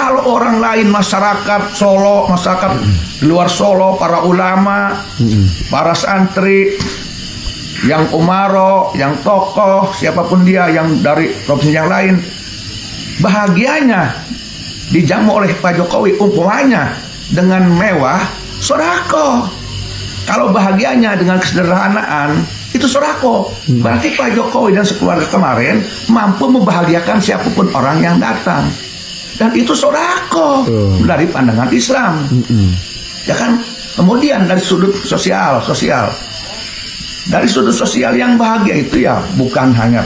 Kalau orang lain, masyarakat Solo, masyarakat di luar Solo, para ulama, para santri, yang umaro, yang tokoh, siapapun dia, yang dari provinsi yang lain, bahagianya dijamu oleh Pak Jokowi umpamanya dengan mewah, sodako. Kalau bahagianya dengan kesederhanaan, itu sodako. Berarti Pak Jokowi dan sekeluarga kemarin mampu membahagiakan siapapun orang yang datang. Dan itu sodako dari pandangan Islam. Ya kan? Kemudian dari sudut sosial. Dari sudut sosial yang bahagia itu ya bukan hanya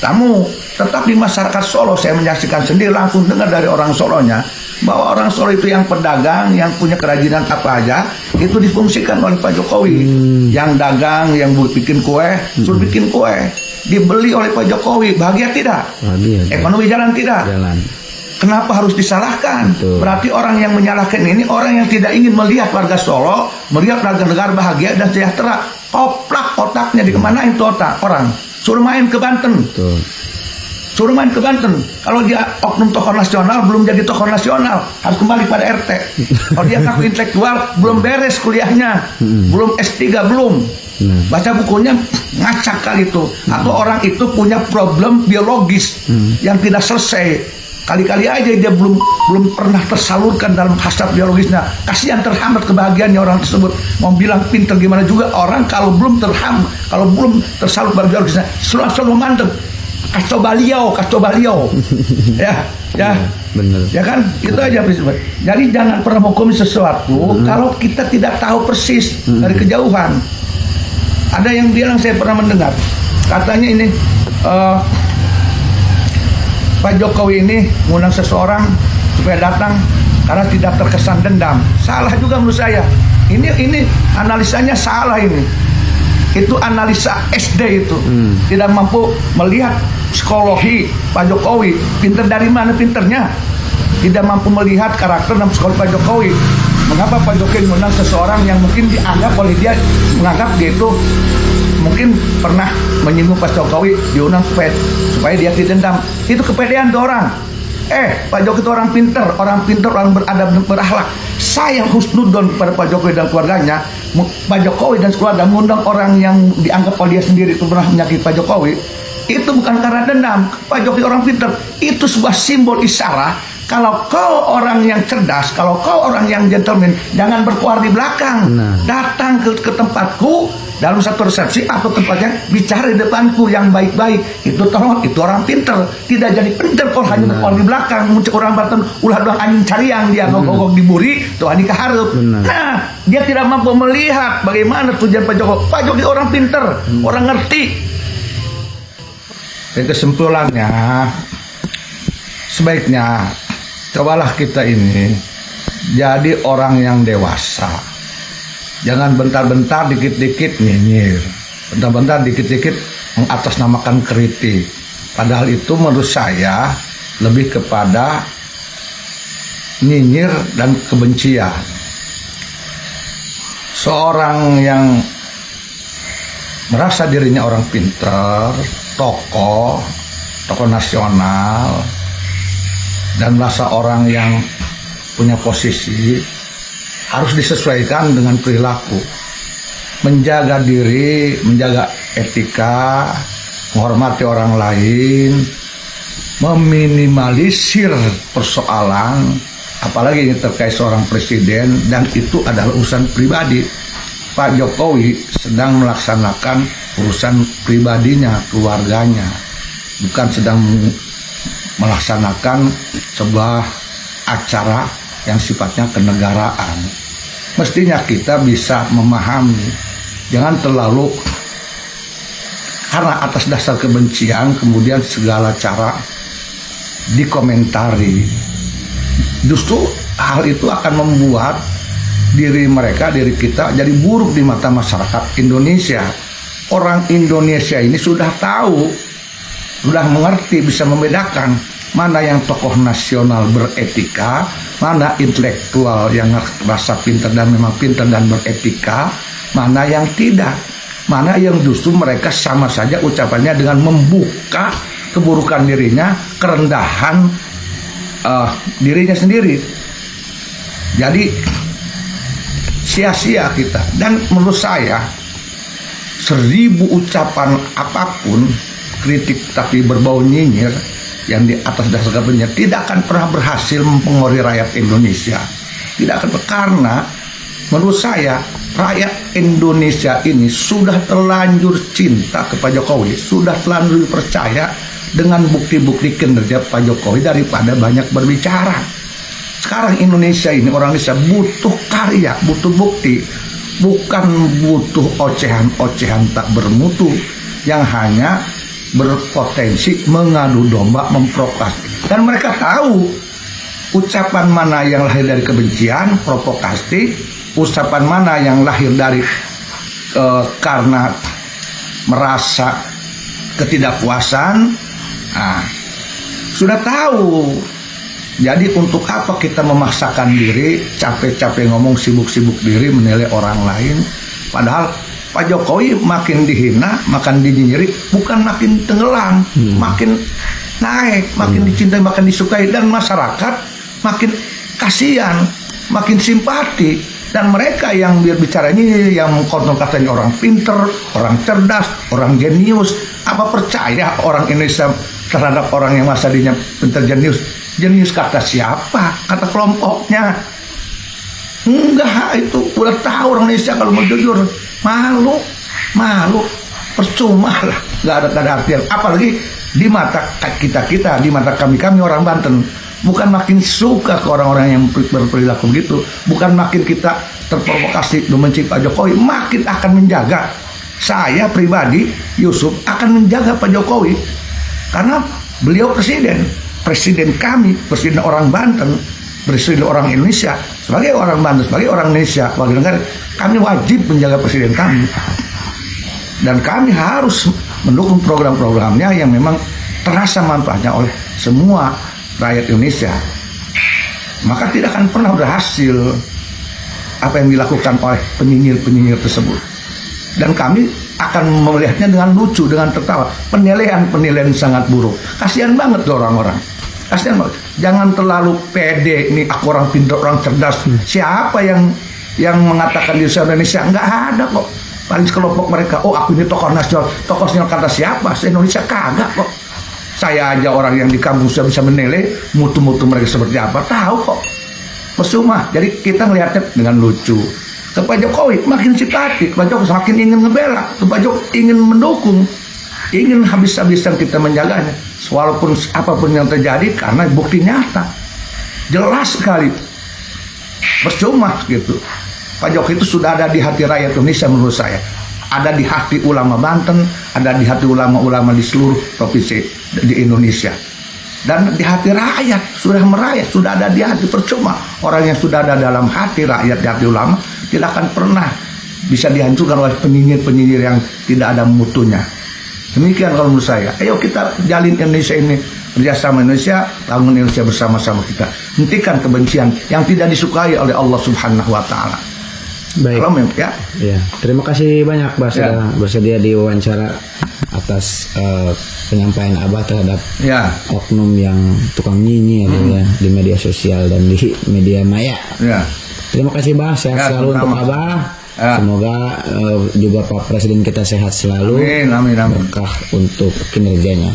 tamu, tetap di masyarakat Solo. Saya menyaksikan sendiri, langsung dengar dari orang Solonya, bahwa orang Solo itu yang pedagang, yang punya kerajinan apa aja, itu difungsikan oleh Pak Jokowi. Yang dagang, yang bikin kue, suruh bikin kue, dibeli oleh Pak Jokowi. Bahagia tidak? Bahagia. Ekonomi jalan tidak? Jalan. Kenapa harus disalahkan? Betul. Berarti orang yang menyalahkan ini orang yang tidak ingin melihat warga Solo, melihat warga negara bahagia dan sejahtera. Koplak otaknya, dikemanain itu otak orang? Suruh main ke Banten. Betul. Suruh main ke Banten. Kalau dia oknum tokoh nasional, belum jadi tokoh nasional, harus kembali pada RT. Kalau dia ngaku intelektual, belum beres kuliahnya, belum S3 belum. Baca bukunya ngacak kali itu. Atau orang itu punya problem biologis yang tidak selesai. Kali-kali aja dia belum pernah tersalurkan dalam hasrat biologisnya. Kasihan, terhambat kebahagiaannya orang tersebut. Mau bilang pinter gimana juga, orang kalau belum terhambat, kalau belum tersalur biologisnya, selalu mantep. Kacau baliau. ya, bener. Ya kan, itu aja prinsipnya. Jadi jangan pernah menghukumi sesuatu kalau kita tidak tahu persis dari kejauhan. Ada yang bilang, saya pernah mendengar, katanya ini Pak Jokowi ini mengundang seseorang supaya datang karena tidak terkesan dendam. Salah juga menurut saya. Ini analisanya salah ini. Itu analisa SD itu. Tidak mampu melihat psikologi Pak Jokowi. Pinter dari mana pinternya? Tidak mampu melihat karakter dan psikologi Pak Jokowi. Mengapa Pak Jokowi mengundang seseorang yang mungkin dianggap oleh dia, menganggap dia itu mungkin pernah menyinggung Pak Jokowi, diundang supaya dia tidak dendam. Itu kepedean tuh orang. Pak Jokowi itu orang pinter, orang beradab dan berakhlak. Saya husnudon kepada Pak Jokowi dan keluarganya. Pak Jokowi dan keluarga mengundang orang yang dianggap oleh dia sendiri itu pernah menyakiti Pak Jokowi. Itu bukan karena dendam. Pak Jokowi orang pinter. Itu sebuah simbol isyarat. Kalau kau orang yang cerdas, kalau kau orang yang gentleman, jangan berkuar di belakang. Datang ke tempatku dalam satu resepsi atau tempatnya, bicara di depanku yang baik-baik. Itu orang pinter. Tidak jadi pinter kalau hanya berkuar di belakang. Muncul orang Banten, ulah doang anjing cariang, dia ngogok diburi, Tuhan dikaharap. Nah, dia tidak mampu melihat bagaimana tujuan Pak Jokowi. Pak Jokowi orang pinter, orang ngerti. Dan kesimpulannya, sebaiknya cobalah kita ini jadi orang yang dewasa. Jangan bentar-bentar dikit-dikit nyinyir, bentar-bentar dikit-dikit mengatasnamakan kritik. Padahal itu menurut saya lebih kepada nyinyir dan kebencian. Seorang yang merasa dirinya orang pintar, tokoh nasional, dan merasa orang yang punya posisi, harus disesuaikan dengan perilaku, menjaga diri, menjaga etika, menghormati orang lain, meminimalisir persoalan, apalagi ini terkait seorang presiden, dan itu adalah urusan pribadi. Pak Jokowi sedang melaksanakan urusan pribadinya, keluarganya, bukan sedang melaksanakan sebuah acara yang sifatnya kenegaraan. Mestinya kita bisa memahami, jangan terlalu karena atas dasar kebencian kemudian segala cara dikomentari. Justru hal itu akan membuat diri kita jadi buruk di mata masyarakat Indonesia. Orang Indonesia ini sudah tahu, sudah mengerti, bisa membedakan mana yang tokoh nasional beretika, mana intelektual yang rasa pintar dan memang pintar dan beretika, mana yang tidak, mana yang justru mereka sama saja ucapannya dengan membuka keburukan dirinya, kerendahan dirinya sendiri. Jadi sia-sia kita. Dan menurut saya 1000 ucapan apapun kritik tapi berbau nyinyir yang di atas dasar kebencian tidak akan pernah berhasil mempengaruhi rakyat Indonesia. Tidak akan, karena menurut saya rakyat Indonesia ini sudah terlanjur cinta kepada Jokowi, sudah terlanjur percaya dengan bukti-bukti kinerja Pak Jokowi daripada banyak berbicara. Sekarang Indonesia ini, orang Indonesia butuh karya, butuh bukti, bukan butuh ocehan-ocehan tak bermutu yang hanya berpotensi mengadu domba, memprovokasi. Dan mereka tahu ucapan mana yang lahir dari kebencian, provokasi, ucapan mana yang lahir dari karena merasa ketidakpuasan. Nah, sudah tahu. Jadi untuk apa kita memaksakan diri, capek-capek ngomong, sibuk-sibuk diri menilai orang lain. Padahal Pak Jokowi makin dihina, makin dinyinyiri, bukan makin tenggelam, makin naik, makin dicintai, makin disukai, dan masyarakat makin kasihan, makin simpati. Dan mereka yang berbicara ini, yang mengkonon-katanya orang pinter, orang cerdas, orang jenius, apa percaya orang Indonesia terhadap orang yang masa dinya pinter, jenius? Jenius kata siapa? Kata kelompoknya. Enggak, itu udah tahu orang Indonesia kalau mau jujur. Malu, percuma lah, nggak ada artian. Apalagi di mata kita, di mata kami orang Banten, bukan makin suka ke orang-orang yang berperilaku begitu, bukan makin kita terprovokasi membenci Pak Jokowi, makin akan menjaga. Saya pribadi, Yusuf, akan menjaga Pak Jokowi karena beliau presiden kami, presiden orang Banten, presiden orang Indonesia. Sebagai orang Banten, sebagai orang Indonesia, warga negara, kami wajib menjaga presiden kami. Dan kami harus mendukung program-programnya yang memang terasa manfaatnya oleh semua rakyat Indonesia. Maka tidak akan pernah berhasil apa yang dilakukan oleh penyinyir-penyinyir tersebut. Dan kami akan melihatnya dengan lucu, dengan tertawa. Penilaian sangat buruk. Kasihan banget tuh orang-orang. Kasihan banget. Jangan terlalu pede. Ini aku orang pintar, orang cerdas. Siapa yang mengatakan di Indonesia? Nggak ada kok. Paling sekelompok mereka. Oh, aku ini tokoh nasional. Tokoh nasional kata siapa? Se-Indonesia kagak kok. Saya aja orang yang di kampung sudah bisa menilai mutu-mutu mereka seperti apa. Tahu kok. Percuma. Jadi kita melihatnya dengan lucu. Ke Pak Jokowi makin simpati, Pak Jokowi semakin ingin ngebela, Pak Jokowi ingin mendukung, ingin habis-habisan kita menjaganya, walaupun apapun yang terjadi, karena bukti nyata, jelas sekali, percuma gitu. Pak Jokowi itu sudah ada di hati rakyat Indonesia menurut saya, ada di hati ulama Banten, ada di hati ulama-ulama di seluruh provinsi di Indonesia. Dan di hati rakyat, sudah merayat, sudah ada di hati. Percuma orang yang sudah ada dalam hati rakyat, di hati ulama, tidak akan pernah bisa dihancurkan oleh penyinyir-penyinyir yang tidak ada mutunya. Demikian kalau menurut saya. Ayo kita jalin Indonesia ini, kerjasama Indonesia, bangun Indonesia bersama-sama kita. Hentikan kebencian yang tidak disukai oleh Allah Subhanahu wa Ta'ala. Baik. Ya. Ya. Terima kasih banyak, Mbak, sudah bersedia diwawancara atas penyampaian Abah terhadap oknum yang tukang nyinyir ya di media sosial dan di media maya. Terima kasih, Mbak. Sehat selalu untuk Abah. Semoga juga Pak Presiden kita sehat selalu. Amin. Berkah untuk kinerjanya.